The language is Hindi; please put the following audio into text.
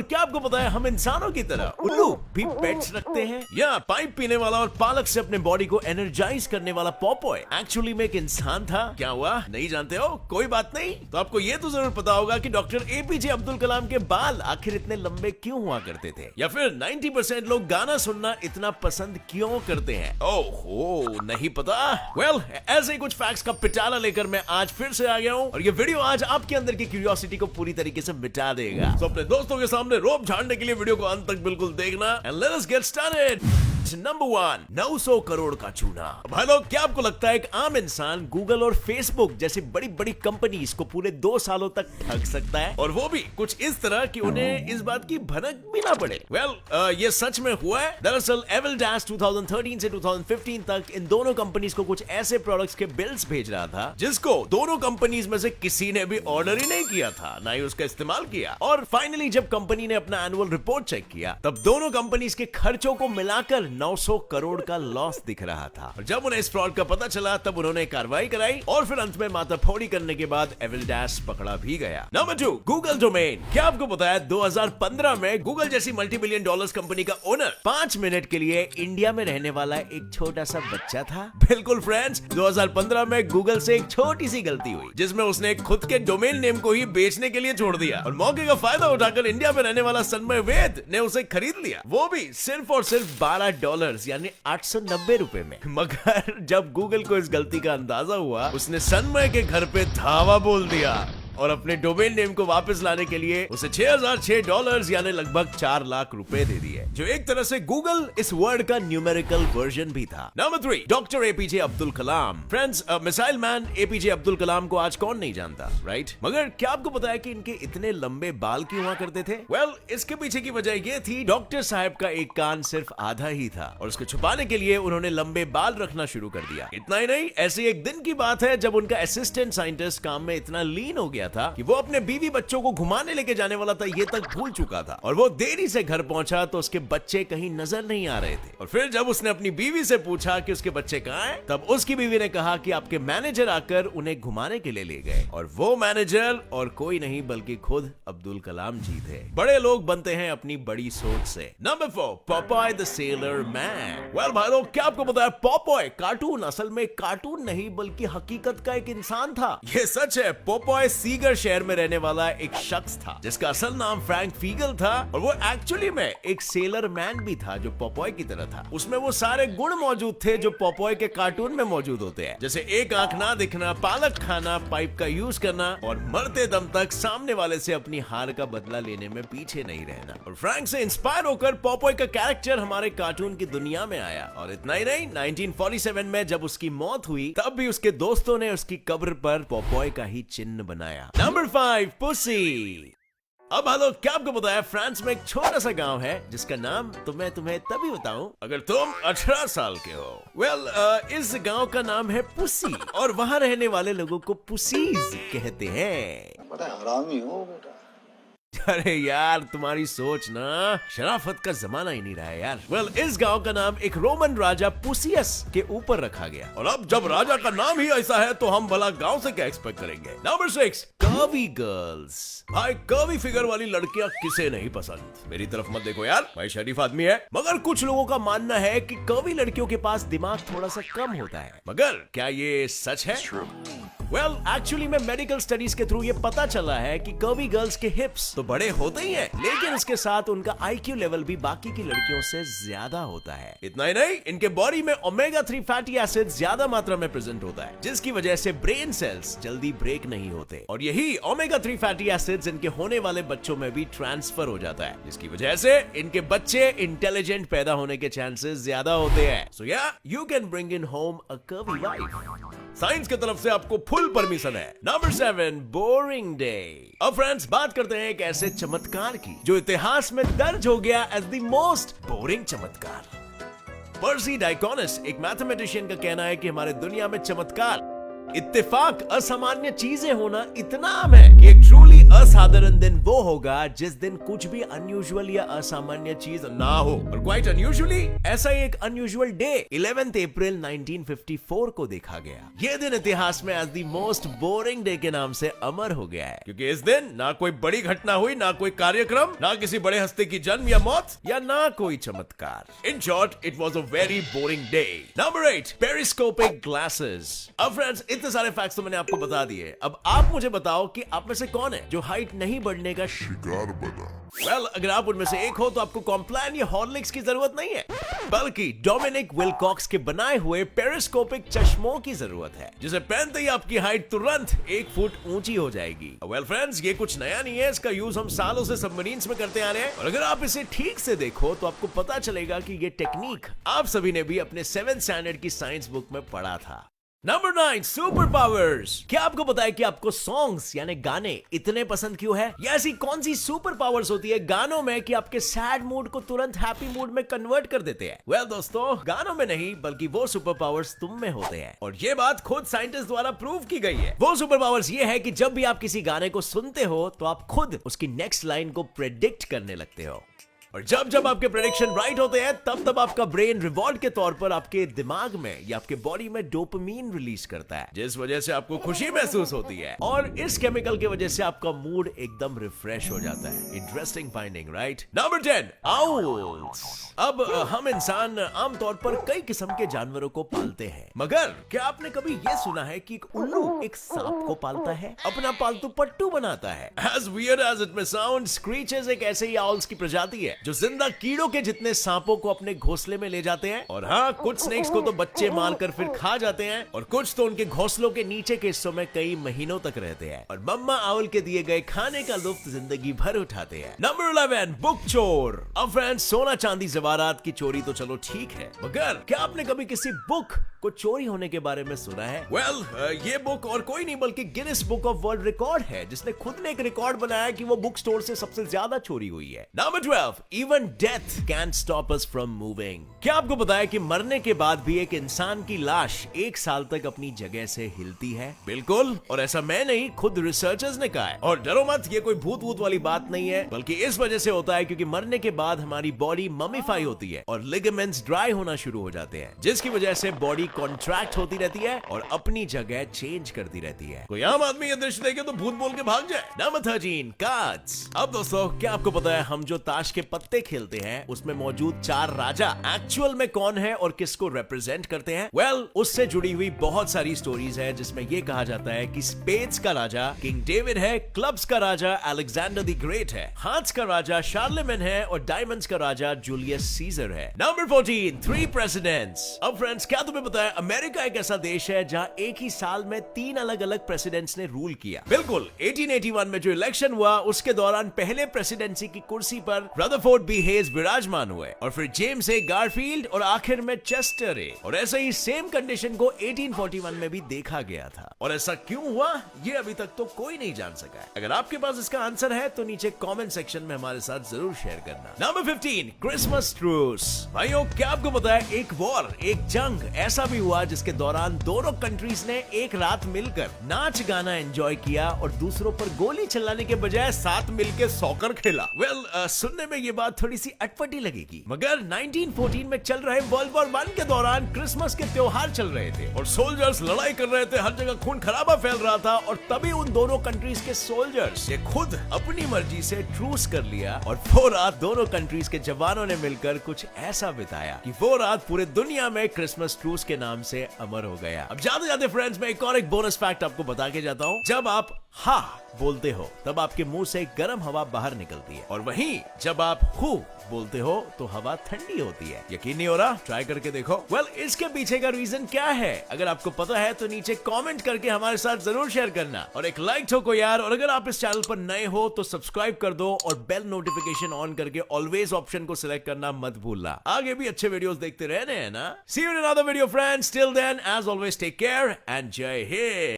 क्या आपको पता है हम इंसानों की तरह उल्लू भी पेट्स रखते हैं? या पाइप पीने वाला और पालक से अपने बॉडी को एनर्जाइज करने वाला पॉपॉय एक्चुअली में एक इंसान था? क्या हुआ, नहीं जानते हो? कोई बात नहीं, तो आपको ये तो जरूर पता होगा कि डॉक्टर एपीजे अब्दुल कलाम के बाल आखिर इतने लंबे क्यों हुआ करते थे, या फिर 90% लोग गाना सुनना इतना पसंद क्यों करते हैं? ओहो, नहीं पता? वेल, ऐसे ही कुछ फैक्ट्स का पिटारा लेकर मैं आज फिर से आ गया हूँ और ये वीडियो आज आपके अंदर की क्यूरियोसिटी को पूरी तरीके से मिटा देगा। तो अपने दोस्तों के सामने रोब झाड़ने के लिए वीडियो को अंत तक बिल्कुल देखना। And let us get started. Number 1, 900 crore का चूना। भाई लोग, क्या आपको लगता है एक आम इंसान गूगल और फेसबुक जैसी बड़ी बड़ी कंपनीज को पूरे 2 सालों तक ठग सकता है, और वो भी कुछ इस तरह कि उन्हें इस बात की भनक भी ना पड़े? ये सच में हुआ है। दरअसल एविलडैश 2013 से 2015 तक इन दोनों कंपनीज को कुछ ऐसे प्रोडक्ट्स के बिल्स भेज रहा था जिसको दोनों कंपनीज में से किसी ने भी ऑर्डर ही नहीं किया था, ना ही उसका इस्तेमाल किया। और फाइनली जब कंपनी ने अपना एनुअल रिपोर्ट चेक किया तब दोनों कंपनीज के खर्चों को मिलाकर 900 करोड़ का लॉस दिख रहा था। और जब उन्हें इस फ्रॉड का पता चला तब उन्होंने कार्रवाई कराई और फिर अंत में माथाफोड़ी करने के बाद एविलडैश पकड़ा भी गया। Number 2, Google domain. क्या आपको पता है 2015 में गूगल जैसी मल्टी-बिलियन डॉलर्स कंपनी का ओनर 5 मिनट के लिए इंडिया में रहने वाला एक छोटा सा बच्चा था? बिल्कुल फ्रेंड्स, 2015 में गूगल से एक छोटी सी गलती हुई जिसमें उसने खुद के डोमेन नेम को ही बेचने के लिए छोड़ दिया और मौके का फायदा उठाकर इंडिया में रहने वाला सन्मय वेद ने उसे खरीद लिया, वो भी सिर्फ और सिर्फ $12 यानी 890 रुपए में। मगर जब गूगल को इस गलती का अंदाजा हुआ उसने सन्मय के घर पे धावा बोल दिया और अपने डोमेन नेम को वापस लाने के लिए उसे $6006 यानी लगभग 4 लाख रुपए दे दिए, जो एक तरह से गूगल इस वर्ड का न्यूमेरिकल वर्जन भी था। Number 3, doctor APJ Abdul Kalam. Friends, missile man APJ Abdul Kalam को आज कौन नहीं जानता, राइट? मगर क्या आपको पता है कि इनके इतने लंबे बाल क्यों हुआ करते थे? इसके पीछे की वजह ये थी, डॉक्टर साहब का एक कान सिर्फ आधा ही था और उसको छुपाने के लिए उन्होंने लंबे बाल रखना शुरू कर दिया। इतना ही नहीं, ऐसे एक दिन की बात है जब उनका असिस्टेंट साइंटिस्ट काम में इतना लीन हो गया था कि वो अपने बीवी बच्चों को घुमाने लेके जाने वाला था, ये तक भूल चुका था। और वो देरी से घर पहुंचा तो उसके बच्चे कहीं नजर नहीं आ रहे थे। और फिर जब उसने अपनी बीवी से पूछा कि उसके बच्चे कहाँ हैं, तब उसकी बीवी ने कहा कि आपके मैनेजर आकर उन्हें घुमाने के लिए ले गए। और वो मैनेजर और कोई नहीं बल्कि खुद अब्दुल कलाम जी थे। बड़े लोग बनते हैं अपनी बड़ी सोच से। Number 4, Popeye the sailor man. भाई लोग, क्या आपको पता है पॉपॉय कार्टून असल में कार्टून नहीं बल्कि हकीकत का एक इंसान था? ये सच है। पॉपॉय सीगर शहर में रहने वाला एक शख्स था जिसका असल नाम फ्रैंक फीगल था और वो एक्चुअली में एक सेलर मैन भी था जो पॉपॉय की तरह था। उसमें वो सारे गुण मौजूद थे जो पॉपॉय के कार्टून में मौजूद होते हैं, जैसे एक आंख ना दिखना, पालक खाना, पाइप का यूज करना और मरते दम तक सामने वाले से अपनी हार का बदला लेने में पीछे नहीं रहना। और फ्रैंक से इंस्पायर होकर पॉपॉय का कैरेक्टर हमारे कार्टून की दुनिया में आया। और इतना ही नहीं, 1947 में जब उसकी मौत हुई तब भी उसके दोस्तों ने उसकी कब्र पर पॉपॉय का ही चिन्ह बनाया। Number 5, pussy. अब हेलो, क्या आपको पता है फ्रांस में एक छोटा सा गांव है जिसका नाम मैं तुम्हें तभी बताऊं अगर तुम 18 साल के हो। इस गांव का नाम है पुसी और वहां रहने वाले लोगों को पुसीज कहते हैं। बड़ा हरामी हो बेटा। अरे यार, तुम्हारी सोच ना, शराफत का जमाना ही नहीं रहा है यार। इस गांव का नाम एक रोमन राजा पुसियस के ऊपर रखा गया और अब जब राजा का नाम ही ऐसा है तो हम भला गांव से क्या एक्सपेक्ट करेंगे। Number 6, curvy girls. भाई, कर्वी फिगर वाली लड़कियां किसे नहीं पसंद? मेरी तरफ मत देखो यार, भाई शरीफ आदमी है। मगर कुछ लोगों का मानना है कि कर्वी लड़कियों के पास दिमाग थोड़ा सा कम होता है। मगर क्या ये सच है? एक्चुअली में मेडिकल स्टडीज के थ्रू ये पता चला है कि कर्वी गर्ल्स के हिप्स तो बड़े होते ही हैं, लेकिन इसके साथ उनका आईक्यू लेवल भी बाकी की लड़कियों से ज्यादा होता है। इतना ही नहीं, इनके बॉडी में ओमेगा 3 फैटी एसिड ज्यादा मात्रा में प्रेजेंट होता है, जिसकी वजह से ब्रेन सेल्स जल्दी ब्रेक नहीं होते और यही ओमेगा 3 फैटी एसिड्स इनके होने वाले बच्चों में भी ट्रांसफर हो जाता है, जिसकी वजह से इनके बच्चे इंटेलिजेंट पैदा होने के चांसेस ज्यादा होते हैं। सो या, you can bring in home a curvy wife. Science की तरफ से आपको फुल परमिशन है। Number 7, boring day. अब फ्रेंड्स, बात करते हैं एक ऐसे चमत्कार की जो इतिहास में दर्ज हो गया एज द मोस्ट बोरिंग चमत्कार। पर्सी डाइकोनस, एक मैथमेटिशियन का कहना है कि हमारे दुनिया में चमत्कार, इत्तेफाक, असामान्य चीजें होना इतना आम है कि एक ट्रूली असाधारण दिन वो होगा जिस दिन कुछ भी अनयूजुअल या असामान्य चीज ना हो। और क्वाइट अनयूजुअली ऐसा ही एक अनयूजुअल डे 11 अप्रैल 1954 को देखा गया। यह दिन इतिहास में as the most boring day के नाम से अमर हो गया है, क्योंकि इस दिन ना कोई बड़ी घटना हुई, ना कोई कार्यक्रम, ना किसी बड़े हस्ती की जन्म या मौत, या ना कोई चमत्कार। In short it was a very boring day. Number 8, periscopic glasses. अब फ्रेंड्स, इतने सारे फैक्ट्स तो मैंने आपको बता दिए। अब आप मुझे बताओ कि आप में से कौन है जो हाइट नहीं बढ़ने का शिकार बना। अगर आप उनमें से एक हो तो आपको कॉम्प्लान या हॉर्लिक्स की जरूरत नहीं है, बल्कि डोमिनिक विलकॉक्स के बनाए हुए पेरिस्कोपिक चश्मों की जरूरत है, जिसे पहनते ही आपकी हाइट तुरंत 1 फुट ऊंची हो जाएगी। फ्रेंड्स, ये कुछ नया नहीं है, इसका यूज हम सालों से सबमरीन्स में करते आ रहे हैं। और अगर आप इसे ठीक से देखो तो आपको पता चलेगा कि ये टेक्निक आप सभी ने भी अपने 7th स्टैंडर्ड की साइंस बुक में पढ़ा था। Number 9, super powers. क्या आपको पता है कि आपको सॉन्ग्स यानी गाने इतने पसंद क्यों है? या ऐसी कौन सी सुपर पावर्स होती है गानों में कि आपके सैड मूड को तुरंत हैप्पी मूड में कन्वर्ट कर देते हैं? दोस्तों, गानों में नहीं बल्कि वो सुपर पावर्स तुम में होते हैं, और ये बात खुद साइंटिस्ट द्वारा प्रूव की गई है। वो सुपर पावर्स ये है कि जब भी आप किसी गाने को सुनते हो तो आप खुद उसकी नेक्स्ट लाइन को प्रेडिक्ट करने लगते हो, और जब जब आपके प्रेडिक्शन राइट होते हैं तब तब आपका ब्रेन रिवॉर्ड के तौर पर आपके दिमाग में या आपके बॉडी में डोपामीन रिलीज करता है, जिस वजह से आपको खुशी महसूस होती है, और इस केमिकल की वजह से आपका मूड एकदम रिफ्रेश हो जाता है। Interesting finding, right? Number 10, owls. अब हम इंसान आमतौर पर कई किस्म के जानवरों को पालते हैं, मगर क्या आपने कभी यह सुना है कि एक उल्लू एक सांप को पालता है, अपना पालतू पट्टू बनाता है? As weird as it may sound, स्क्रीचेस एक ऐसे ही आउल्स की प्रजाति है जो जिंदा कीड़ों के जितने सांपों को अपने घोंसले में ले जाते हैं, और हाँ, कुछ स्नेक्स को तो बच्चे मारकर फिर खा जाते हैं, और कुछ तो उनके घोंसलों के नीचे के हिस्सों में कई महीनों तक रहते हैं और मम्मा आउल के दिए गए खाने का लुत्फ जिंदगी भर उठाते हैं। नंबर 11, बुक चोर। अब फ्रेंड्स, सोना चांदी जवारात की चोरी तो चलो ठीक है, मगर क्या आपने कभी किसी बुक को चोरी होने के बारे में सुना है? ये बुक और कोई नहीं बल्कि Guinness book of world record है, जिसने खुद ने एक रिकॉर्ड बनाया कि वो बुक स्टोर से सबसे ज्यादा चोरी हुई है। Number 12, even death can stop us from moving. क्या आपको पता है कि मरने के बाद भी एक इंसान की लाश 1 साल तक अपनी जगह से हिलती है? बिल्कुल, और ऐसा मैं नहीं, खुद रिसर्चर्स ने कहा है। और डरो मत, ये कोई भूत वूत वाली बात नहीं है, बल्कि इस वजह से होता है क्योंकि मरने के बाद हमारी बॉडी ममीफाई होती है और लिगामेंट्स ड्राई होना शुरू हो जाते हैं, जिसकी वजह से बॉडी कॉन्ट्रैक्ट होती रहती है और अपनी जगह चेंज करती रहती है। कोई आम आदमी ये दृश्य देखे तो भूत बोल के भाग जाए। Number 13, cards. अब दोस्तों, क्या आपको पता है हम जो ताश के पत्ते खेलते हैं उसमें मौजूद 4 राजा एक्चुअल में कौन है और किसको रिप्रेजेंट करते हैं? उससे जुड़ी हुई बहुत सारी स्टोरीज है, जिसमें यह कहा जाता है कि स्पेड्स का राजा किंग डेविड है, क्लब्स का राजा अलेक्जेंडर द ग्रेट है, हार्ट्स का राजा शार्लेमेन है, और डायमंड्स का राजा जूलियस सीजर है। Number 14, 3 presidents. अब फ्रेंड्स, क्या तुम्हें पता है अमेरिका एक ऐसा देश है जहां एक ही साल में 3 अलग अलग प्रेसिडेंट्स ने रूल किया? बिल्कुल, 1881 में जो इलेक्शन हुआ उसके दौरान पहले प्रेसिडेंसी की कुर्सी पर रदरफोर्ड बी हेज विराजमान हुए, और फिर जेम्स ए गारफील्ड, और आखिर में चेस्टर ए। और ऐसे ही सेम कंडीशन को 1841 में भी देखा गया था। और ऐसा क्यों हुआ ये अभी तक तो कोई नहीं जान सका है। अगर आपके पास इसका आंसर है तो नीचे कमेंट सेक्शन में हमारे साथ जरूर शेयर करना। Number 15, Christmas truce. भाइयों, क्या आपको पता है एक वॉर, एक जंग ऐसा भी हुआ जिसके दौरान दोनों कंट्रीज ने एक रात मिलकर नाच गाना एंजॉय किया और दूसरों पर गोली चलाने के बजाय साथ मिलकर सॉकर खेला? सुनने में ये बात थोड़ी सी अटपटी लगेगी, मगर 1914 में चल रहे वर्ल्ड वॉर 1 के दौरान क्रिसमस के त्योहार चल रहे थे और सोल्जर्स लड़ाई कर रहे थे, हर जगह खून खराबा फैल रहा था, और तभी उन दोनों कंट्रीज के सोल्जर्स ने खुद अपनी मर्जी से ट्रूस कर लिया, और वो रात दोनों कंट्रीज के जवानों ने मिलकर कुछ ऐसा बिताया कि वो रात पूरे दुनिया में क्रिसमस ट्रूस के नाम से अमर हो गया। अब जाते जाते फ्रेंड्स, मैं एक और बोनस फैक्ट आपको बता के जाता हूँ। जब आप हा बोलते हो तब आपके मुंह से गर्म हवा बाहर निकलती है, और वहीं जब आप हु बोलते हो तो हवा ठंडी होती है। यकीन नहीं हो रहा? ट्राई करके देखो। इसके पीछे का रीजन क्या है? अगर आपको पता है तो नीचे कमेंट करके हमारे साथ जरूर शेयर करना, और एक लाइक ठोको यार। और अगर आप इस चैनल पर नए हो तो सब्सक्राइब कर दो और बेल नोटिफिकेशन ऑन करके ऑलवेज ऑप्शन को सिलेक्ट करना मत भूलना। आगे भी अच्छे वीडियोस देखते रहने हैं ना। See you in another video friends, till then as always take care and जय हिंद।